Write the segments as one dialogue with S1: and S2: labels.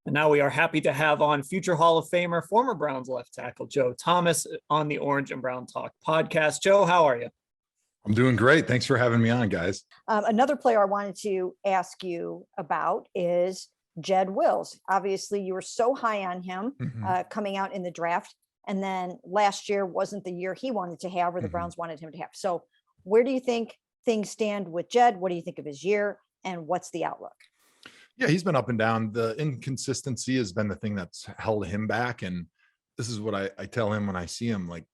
S1: And now we are happy to have on future Hall of Famer, former Browns left tackle Joe Thomas on the Orange and Brown Talk podcast. Joe, how are you?
S2: I'm doing great. Thanks for having me on, guys.
S3: Another player I wanted to ask you about is Jed Wills. Obviously, you were so high on him coming out in the draft. And then last year wasn't the year he wanted to have, or the Browns wanted him to have. So where do you think things stand with Jed? What do you think of his year? And what's the outlook?
S2: Yeah, he's been up and down. The inconsistency has been the thing that's held him back. And this is what I tell him when I see him. Like,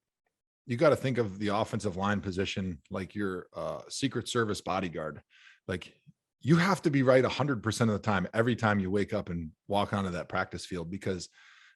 S2: you got to think of the offensive line position like your Secret Service bodyguard. Like, you have to be right 100% of the time, every time you wake up and walk onto that practice field, because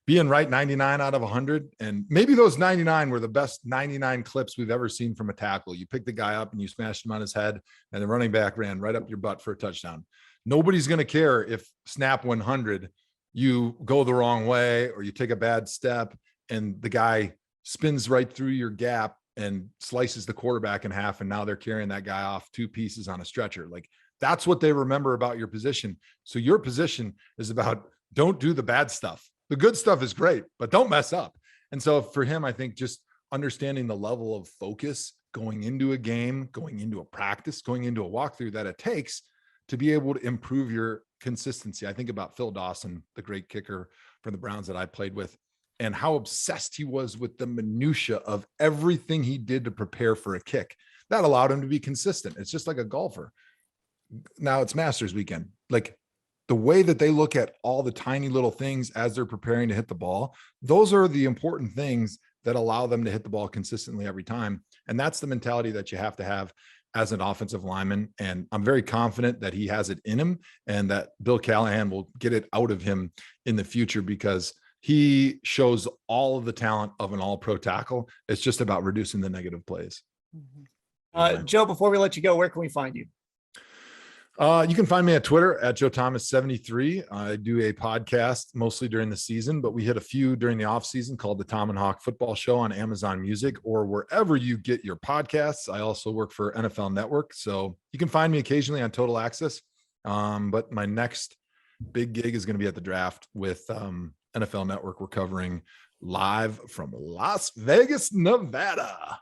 S2: being right 99 out of 100, and maybe those 99 were the best 99 clips we've ever seen from a tackle. You picked the guy up and you smashed him on his head, and the running back ran right up your butt for a touchdown. Nobody's going to care if snap 100, you go the wrong way or you take a bad step and the guy spins right through your gap and slices the quarterback in half. And now they're carrying that guy off 2 pieces on a stretcher. Like, that's what they remember about your position. So your position is about, don't do the bad stuff. The good stuff is great, but don't mess up. And so for him, I think just understanding the level of focus going into a game, going into a practice, going into a walkthrough that it takes to be able to improve your consistency. I think about Phil Dawson, the great kicker for the Browns that I played with, and how obsessed he was with the minutia of everything he did to prepare for a kick. That allowed him to be consistent. It's just like a golfer. Now it's Masters weekend. Like, the way that they look at all the tiny little things as they're preparing to hit the ball, those are the important things that allow them to hit the ball consistently every time. And that's the mentality that you have to have as an offensive lineman. And I'm very confident that he has it in him and that Bill Callahan will get it out of him in the future, because he shows all of the talent of an all-pro tackle. It's just about reducing the negative plays.
S1: Joe, before we let you go, where can we find you?
S2: You can find me at Twitter at Joe Thomas 73. I do a podcast mostly during the season, but we hit a few during the off season called the Tom and Hawk Football Show on Amazon Music or wherever you get your podcasts. I also work for NFL Network, so you can find me occasionally on Total Access. But my next big gig is going to be at the draft with NFL Network. We're covering live from Las Vegas, Nevada.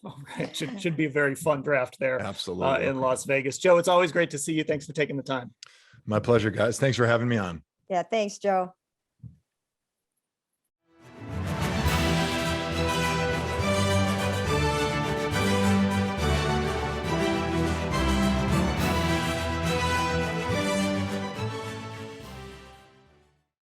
S1: All right. Should be a very fun draft there.
S2: Absolutely.
S1: In Las Vegas. Joe, it's always great to see you. Thanks for taking the time.
S2: My pleasure, guys. Thanks for having me on.
S3: Yeah, thanks, Joe.